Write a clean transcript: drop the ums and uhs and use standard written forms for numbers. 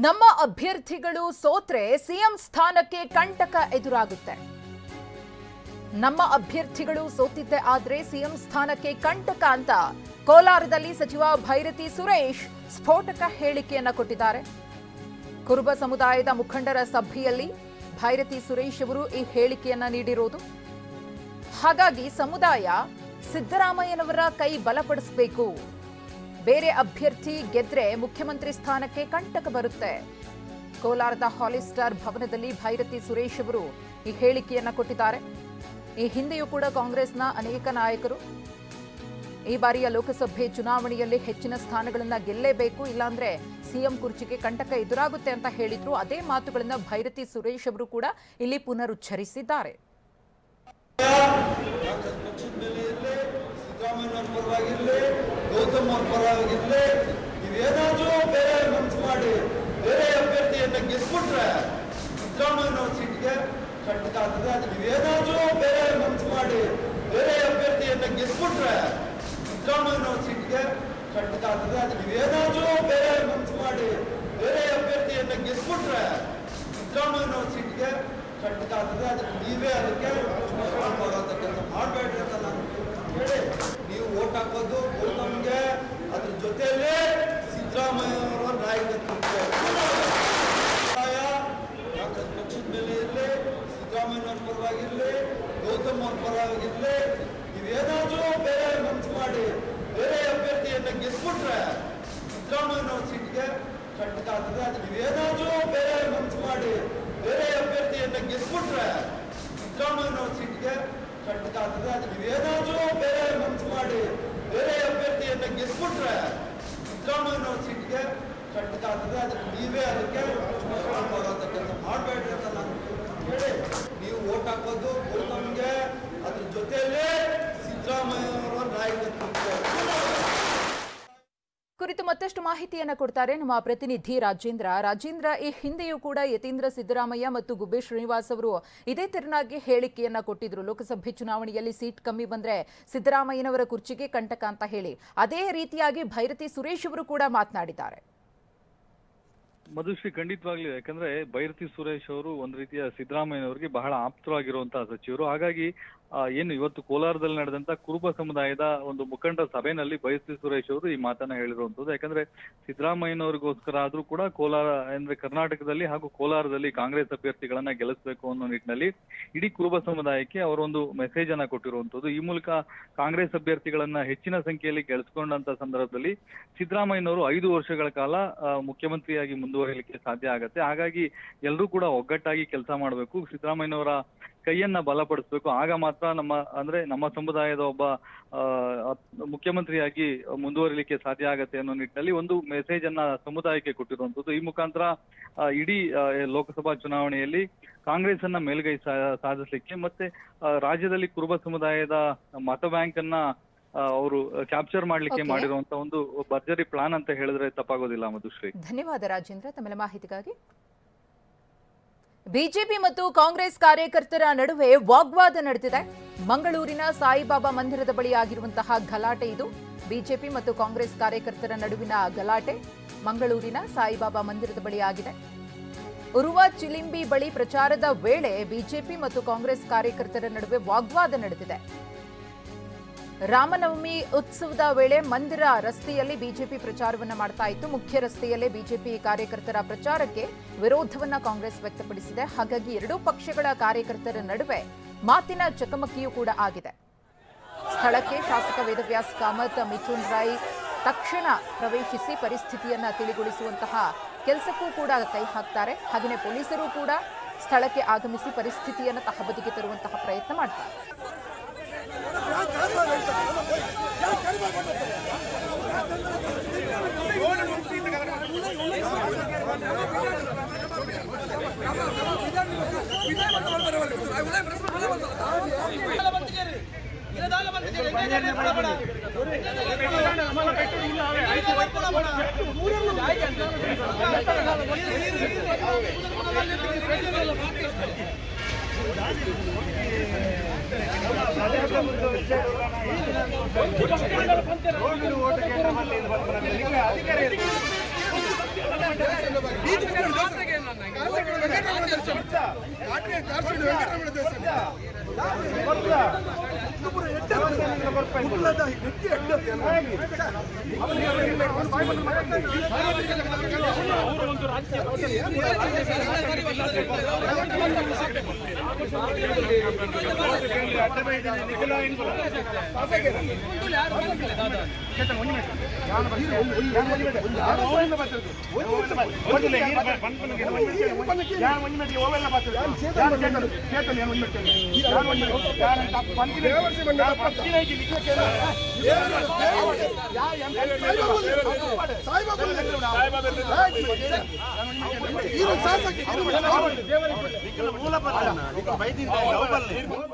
ನಮ್ಮ ಅಭ್ಯರ್ಥಿಗಳು ಸೋತ್ರೆ ಸಿಎಂ ಸ್ಥಾನಕ್ಕೆ ಕಂಟಕ ಎದುರಾಗುತ್ತೆ. ನಮ್ಮ ಅಭ್ಯರ್ಥಿಗಳು ಸೋತಿದ್ದೆ ಆದ್ರೆ ಸಿಎಂ ಸ್ಥಾನಕ್ಕೆ ಕಂಟಕ ಅಂತ ಕೋಲಾರದಲ್ಲಿ ಸಚಿವ ಭೈರತಿ ಸುರೇಶ್ ಸ್ಫೋಟಕ ಹೇಳಿಕೆಯನ್ನ ಕೊಟ್ಟಿದ್ದಾರೆ. ಕುರುಬ ಸಮುದಾಯದ ಮುಖಂಡರ ಸಭೆಯಲ್ಲಿ ಭೈರತಿ ಸುರೇಶ್ ಅವರು ಈ ಹೇಳಿಕೆಯನ್ನ ನೀಡಿರೋದು. ಹಾಗಾಗಿ ಸಮುದಾಯ ಸಿದ್ದರಾಮಯ್ಯನವರ ಕೈ ಬಲಪಡಿಸಬೇಕು. ಬೇರೆ ಅಭ್ಯರ್ಥಿ ಗೆದ್ರೆ ಮುಖ್ಯಮಂತ್ರಿ ಸ್ಥಾನಕ್ಕೆ ಕಂಟಕ ಬರುತ್ತೆ. ಕೋಲಾರದ ಹಾಲಿಸ್ಟಾರ್ ಭವನದಲ್ಲಿ ಭೈರತಿ ಸುರೇಶ್ ಅವರು ಈ ಹೇಳಿಕೆಯನ್ನ ಕೊಟ್ಟಿದ್ದಾರೆ. ಈ ಹಿಂದೆಯೂ ಕೂಡ ಕಾಂಗ್ರೆಸ್ನ ಅನೇಕ ನಾಯಕರು ಈ ಬಾರಿಯ ಲೋಕಸಭೆ ಚುನಾವಣೆಯಲ್ಲಿ ಹೆಚ್ಚಿನ ಸ್ಥಾನಗಳನ್ನ ಗೆಲ್ಲೇಬೇಕು, ಇಲ್ಲಾಂದ್ರೆ ಸಿಎಂ ಕುರ್ಚಿಗೆ ಕಂಟಕ ಎದುರಾಗುತ್ತೆ ಅಂತ ಹೇಳಿದ್ರು. ಅದೇ ಮಾತುಗಳನ್ನ ಭೈರತಿ ಸುರೇಶ್ ಅವರು ಕೂಡ ಇಲ್ಲಿ ಪುನರುಚ್ಚರಿಸಿದ್ದಾರೆ. ಗೌತಮ್ ಅವ್ರ ಪರವಾಗಿರ್ಲಿ, ನೀವೇನಾದ್ರೂ ಬೇರೆ ಮನಸ್ಸು ಮಾಡಿ ಬೇರೆ ಅಭ್ಯರ್ಥಿಯನ್ನ ಗೆದ್ಬಿಟ್ರೆ ಸಿದ್ದರಾಮಯ್ಯನವ್ರ ಸೀಟ್ಗೆ ಕಂಟಕ ಆಗ್ತದೆ. ಅದು ನೀವೇನಾದ್ರೂ ಬೇರೆ ಮನಸ್ಸು ಮಾಡಿ ಬೇರೆ ಅಭ್ಯರ್ಥಿಯನ್ನ ಗೆದ್ಬಿಟ್ರೆ ಸಿದ್ದರಾಮಯ್ಯನವ್ರ ಸೀಟ್ಗೆ ಕಂಟಕ ಆಗ್ತದೆ. ಅದು ನೀವೇನಾದ್ರೂ ಬೇರೆ ಮನಸ್ಸು ಮಾಡಿ ಬೇರೆ ಅಭ್ಯರ್ಥಿಯನ್ನ ಗೆದ್ಬಿಟ್ರೆ ಸಿದ್ದರಾಮಯ್ಯನವ್ರ ಸೀಟ್ಗೆ ಕಂಟಕ ಆಗ್ತದೆ. ಅದು ನೀವೇ ಅದಕ್ಕೆ ಮಾಡೋಂಥ ಕೆಲಸ ಮಾಡಬೇಡ್ರಿ ಅಂತ ನಾನು ಹೇಳಿ, ನೀವು ಓಟ್ ಹಾಕೋದು ಗೌತಮ್ಗೆ, ಅದ್ರ ಜೊತೆಯಲ್ಲೇ ಸಿದ್ದರಾಮಯ್ಯವರ ನಾಯಕತ್ವಕ್ಕೆ ಕಾಂಗ್ರೆಸ್ ಪಕ್ಷದ ಮೇಲೆ ಇರಲಿ, ಸಿದ್ದರಾಮಯ್ಯನವ್ರ ಪರವಾಗಿರ್ಲಿ, ಗೌತಮ್ ಅವ್ರ ಪರವಾಗಿರ್ಲಿ, ನೀವೇನಾದ್ರೂ ಬೇರೆ ಮನಸ್ಸು ಮಾಡಿ ಬೇರೆ ಅಭ್ಯರ್ಥಿಯನ್ನ ಗೆದ್ಬಿಟ್ರೆ ಸಿದ್ದರಾಮಯ್ಯನವ್ರ ಸೀಟ್ಗೆ ಕಂಟಕ ಆಗ್ತದೆ. ಅದು ನೀವೇನಾದ್ರೂ ಬೇರೆ ಮನಸ್ಸು ಮಾಡಿ ಬೇರೆ ಅಭ್ಯರ್ಥಿಯನ್ನ ಗೆದ್ಬಿಟ್ರೆ ಸಿದ್ದರಾಮಯ್ಯನವ್ರ ಸೀಟ್ಗೆ ಕಂಟಕ ಆಗ್ತದೆ. ಅದು ನೀವೇನಾದ್ರೂ ಬೇರೆ ಮನಸ್ಸು ಮಾಡಿ ಬೇರೆ ಅಭ್ಯರ್ಥಿಯನ್ನ ಗೆದ್ಬಿಟ್ರೆ ಸಿದ್ದರಾಮಯ್ಯನವ್ರ ಸೀಟ್ಗೆ ಕಂಟಕ ಆಗ್ತದೆ. ಅದು ನೀವೇ ಅದಕ್ಕೆ ಮಾಡೋಂಥ ಕೆಲಸ ಮಾಡಬೇಡ್ರಿ ಅಂತ ನಾನು ಹೇಳಿ, ನೀವು ಓಟ್ ಹಾಕೋದು ಗೌತಮ್ಗೆ, ಅದ್ರ ಜೊತೆಯಲ್ಲೇ ಸಿದ್ದರಾಮಯ್ಯವರ ನಾಯಕತ್ವಕ್ಕೆ ಕುರಿತು ಮತ್ತಷ್ಟು ಮಾಹಿತಿಯನ್ನ ಕೊಡ್ತಾರೆ ನಮ್ಮ ಪ್ರತಿನಿಧಿ ರಾಜೇಂದ್ರ. ಈ ಹಿಂದೆಯೂ ಕೂಡ ಯತೀಂದ್ರ ಸಿದ್ದರಾಮಯ್ಯ ಮತ್ತು ಗುಬ್ಬಿ ಶ್ರೀನಿವಾಸ್ ಅವರು ಇದೇ ತೆರನಾಗಿ ಹೇಳಿಕೆಯನ್ನ ಕೊಟ್ಟಿದ್ರು. ಲೋಕಸಭೆ ಚುನಾವಣೆಯಲ್ಲಿ ಸೀಟ್ ಕಮ್ಮಿ ಬಂದ್ರೆ ಸಿದ್ದರಾಮಯ್ಯನವರ ಕುರ್ಚಿಗೆ ಕಂಟಕ ಅಂತ ಹೇಳಿ. ಅದೇ ರೀತಿಯಾಗಿ ಭೈರತಿ ಸುರೇಶ್ ಅವರು ಕೂಡ ಮಾತನಾಡಿದ್ದಾರೆ. ಮಧುಶ್ರೀ, ಖಂಡಿತವಾಗ್ಲೂ. ಯಾಕಂದ್ರೆ ಭೈರತಿ ಸುರೇಶ್ ಅವರು ಒಂದ್ ರೀತಿಯ ಸಿದ್ದರಾಮಯ್ಯನವರಿಗೆ ಬಹಳ ಆಪ್ತರಾಗಿರುವಂತಹ ಸಚಿವರು. ಹಾಗಾಗಿ ಏನು ಇವತ್ತು ಕೋಲಾರದಲ್ಲಿ ನಡೆದಂತ ಕುರುಬ ಸಮುದಾಯದ ಒಂದು ಮುಖಂಡರ ಸಭೆಯಲ್ಲಿ ಭೈರತಿ ಸುರೇಶ್ ಅವರು ಈ ಮಾತನ್ನ ಹೇಳಿರುವಂತದ್ದು. ಯಾಕಂದ್ರೆ ಸಿದ್ದರಾಮಯ್ಯನವರಿಗೋಸ್ಕರ ಆದ್ರೂ ಕೂಡ ಕೋಲಾರ ಅಂದ್ರೆ ಕರ್ನಾಟಕದಲ್ಲಿ ಹಾಗೂ ಕೋಲಾರದಲ್ಲಿ ಕಾಂಗ್ರೆಸ್ ಅಭ್ಯರ್ಥಿಗಳನ್ನ ಗೆಲ್ಲಿಸಬೇಕು ಅನ್ನೋ ನಿಟ್ಟಿನಲ್ಲಿ ಇಡೀ ಕುರುಬ ಸಮುದಾಯಕ್ಕೆ ಅವರೊಂದು ಮೆಸೇಜ್ ಅನ್ನ ಕೊಟ್ಟಿರುವಂತದ್ದು. ಈ ಮೂಲಕ ಕಾಂಗ್ರೆಸ್ ಅಭ್ಯರ್ಥಿಗಳನ್ನ ಹೆಚ್ಚಿನ ಸಂಖ್ಯೆಯಲ್ಲಿ ಗೆಲ್ಲಿಸಿಕೊಂಡಂತ ಸಂದರ್ಭದಲ್ಲಿ ಸಿದ್ದರಾಮಯ್ಯನವರು 5 ವರ್ಷಗಳ ಕಾಲ ಮುಖ್ಯಮಂತ್ರಿಯಾಗಿ ಮುಂದುವರಿಯಲಿಕ್ಕೆ ಸಾಧ್ಯ ಆಗತ್ತೆ. ಹಾಗಾಗಿ ಎಲ್ಲರೂ ಕೂಡ ಒಗ್ಗಟ್ಟಾಗಿ ಕೆಲಸ ಮಾಡಬೇಕು, ಸಿದ್ದರಾಮಯ್ಯನವರ ಕೈಯನ್ನ ಬಲಪಡಿಸಬೇಕು. ಆಗ ಮಾತ್ರ ನಮ್ಮ ಸಮುದಾಯದ ಒಬ್ಬ ಮುಖ್ಯಮಂತ್ರಿಯಾಗಿ ಮುಂದುವರಿಲಿಕ್ಕೆ ಸಾಧ್ಯ ಆಗತ್ತೆ ಅನ್ನೋ ನಿಟ್ಟಿನಲ್ಲಿ ಒಂದು ಮೆಸೇಜ್ ಅನ್ನ ಸಮುದಾಯಕ್ಕೆ ಕೊಟ್ಟಿರುವಂತದ್ದು. ಈ ಮುಖಾಂತರ ಇಡೀ ಲೋಕಸಭಾ ಚುನಾವಣೆಯಲ್ಲಿ ಕಾಂಗ್ರೆಸ್ ಅನ್ನ ಮೇಲ್ಗೈ ಸಾಧಿಸಲಿಕ್ಕೆ ಮತ್ತೆ ರಾಜ್ಯದಲ್ಲಿ ಕುರುಬ ಸಮುದಾಯದ ಮತ ಬ್ಯಾಂಕ್ ಅನ್ನ ಅವರು ಕ್ಯಾಪ್ಚರ್ ಮಾಡ್ಲಿಕ್ಕೆ ಮಾಡಿರುವಂತ ಒಂದು ಭರ್ಜರಿ ಪ್ಲಾನ್ ಅಂತ ಹೇಳಿದ್ರೆ ತಪ್ಪಾಗೋದಿಲ್ಲ. ಮಧುಶ್ರೀ, ಧನ್ಯವಾದ ರಾಜೇಂದ್ರ ತಮ್ಮೆಲ್ಲ ಮಾಹಿತಿಗಾಗಿ. ಬಿಜೆಪಿ ಮತ್ತು ಕಾಂಗ್ರೆಸ್ ಕಾರ್ಯಕರ್ತರ ನಡುವೆ ವಾಗ್ವಾದ ನಡೆದಿದೆ. ಮಂಗಳೂರಿನ ಸಾಯಿಬಾಬಾ ಮಂದಿರದ ಬಳಿ ಆಗಿರುವಂತಹ ಗಲಾಟೆ ಇದು. ಬಿಜೆಪಿ ಮತ್ತು ಕಾಂಗ್ರೆಸ್ ಕಾರ್ಯಕರ್ತರ ನಡುವಿನ ಗಲಾಟೆ ಮಂಗಳೂರಿನ ಸಾಯಿಬಾಬಾ ಮಂದಿರದ ಬಳಿ ಆಗಿದೆ. ಉರುವ ಚಿಲಿಂಬಿ ಬಳಿ ಪ್ರಚಾರದ ವೇಳೆ ಬಿಜೆಪಿ ಮತ್ತು ಕಾಂಗ್ರೆಸ್ ಕಾರ್ಯಕರ್ತರ ನಡುವೆ ವಾಗ್ವಾದ ನಡೆದಿದೆ. ರಾಮನವಮಿ ಉತ್ಸವದ ವೇಳೆ ಮಂದಿರ ರಸ್ತೆಯಲ್ಲಿ ಬಿಜೆಪಿ ಪ್ರಚಾರವನ್ನ ಮಾಡ್ತಾ ಇತ್ತು. ಮುಖ್ಯ ರಸ್ತೆಯಲ್ಲೇ ಬಿಜೆಪಿ ಕಾರ್ಯಕರ್ತರ ಪ್ರಚಾರಕ್ಕೆ ವಿರೋಧವನ್ನ ಕಾಂಗ್ರೆಸ್ ವ್ಯಕ್ತಪಡಿಸಿದೆ. ಹಾಗಾಗಿ ಎರಡೂ ಪಕ್ಷಗಳ ಕಾರ್ಯಕರ್ತರ ನಡುವೆ ಮಾತಿನ ಚಕಮಕಿಯೂ ಕೂಡ ಆಗಿದೆ. ಸ್ಥಳಕ್ಕೆ ಶಾಸಕ ವೇದವ್ಯಾಸ್ ಕಾಮತ್, ಮಿಥುನ್ ರೈ ತಕ್ಷಣ ಪ್ರವೇಶಿಸಿ ಪರಿಸ್ಥಿತಿಯನ್ನ ತಿಳಿಗೊಳಿಸುವಂತಹ ಕೆಲಸಕ್ಕೂ ಕೂಡ ಕೈ ಹಾಕ್ತಾರೆ. ಹಾಗೆಯೇ ಪೊಲೀಸರು ಕೂಡ ಸ್ಥಳಕ್ಕೆ ಆಗಮಿಸಿ ಪರಿಸ್ಥಿತಿಯನ್ನು ತಹಬದಿಗೆ ತರುವಂತಹ ಪ್ರಯತ್ನ ಮಾಡ್ತಾರೆ. ಅಧಿಕಾರ ಮೂಲ